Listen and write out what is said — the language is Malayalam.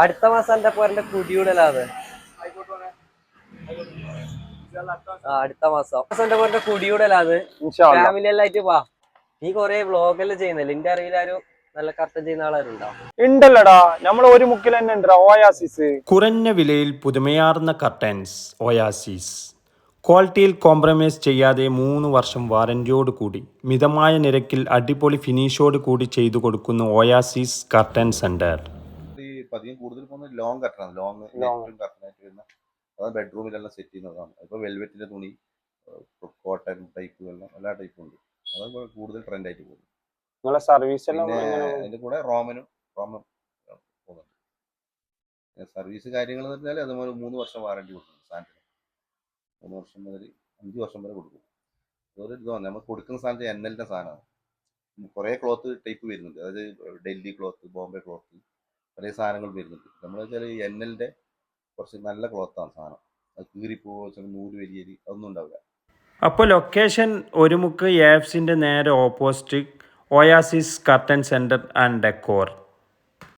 അടുത്ത മാസം എന്റെ പോരന്റെ കുടിയൂടലാത്. അടുത്ത മാസം എന്റെ പോരന്റെ കുടിയൂടലാത്. ഫാമിലി എല്ലാം ആയിട്ട് വാ. നീ കൊറേ വ്ളോഗെല്ലാം ചെയ്യുന്നല്ലേ, എന്റെ അറിവിലാരും നല്ല കർട്ടൻ ചെയ്യുന്ന ആളാരുണ്ടോ? ഉണ്ടല്ലടാ, നമ്മൾ ഒരു മുക്കിൽ തന്നെ ഉണ്ട് ഓയാസിസ്. കുറഞ്ഞ വിലയിൽ പുതുമയാർന്ന കർട്ടൻസ് ഓയാസിസ്. ക്വാളിറ്റിയിൽ കോംപ്രമൈസ് ചെയ്യാതെ 3 വർഷം വാറന്റിയോട് കൂടി മിതമായ നിരക്കിൽ അടിപൊളി ഫിനിഷോട് കൂടി ചെയ്തു കൊടുക്കുന്ന ഓയാസിസ് കർട്ടൻ സെന്റർ. പതിയും കൂടുതൽ പോകുന്നത് ലോങ് കർട്ടനാണ്. ലോങ് കർട്ടനായിട്ട് വരുന്ന അത് ബെഡ്റൂമിലെല്ലാം സെറ്റ് ചെയ്യുന്നതാണ്. ഇപ്പോൾ വെൽവെറ്റിന്റെ തുണി, കോട്ടൺ ടൈപ്പ് എല്ലാം എല്ലാ ടൈപ്പും ഉണ്ട്. അത് കൂടുതൽ ട്രെൻഡ് ആയിട്ട് പോകുന്നു. നിങ്ങളെ സർവീസ് എല്ലാം അതിന്റെ കൂടെ റോമൻ പോകുന്നുണ്ട്. സർവീസ് കാര്യങ്ങൾ എന്ന് പറഞ്ഞാൽ അതുപോലെ 3 വർഷം വാറണ്ടി കൊടുക്കുന്നു സാധനത്തിന്. 3 വർഷം മുതൽ 5 വർഷം വരെ കൊടുക്കും. അതൊരു ഇതാണ് നമ്മൾ കൊടുക്കുന്ന സാധനത്തിന് എന്നലിന്റെ സാധനമാണ്. കുറേ ക്ലോത്ത് ടൈപ്പ് വരുന്നുണ്ട്. അതായത് ഡൽഹി ക്ലോത്ത്, ബോംബെ ക്ലോത്ത്, കുറേ സാധനങ്ങൾ വരുന്നുണ്ട്. നമ്മൾ വെച്ചാൽ എന്നലിന്റെ കുറച്ച് നല്ല ക്ലോത്താണ് സാധനം. അത് കീറിപ്പോവോ, ചില നൂല് വലിയരി അതൊന്നും ഉണ്ടാവില്ല. അപ്പോൾ ലൊക്കേഷൻ ഒരുമുക്ക് AFCന്റെ നേരെ opposite Oasis curtain centre and decor.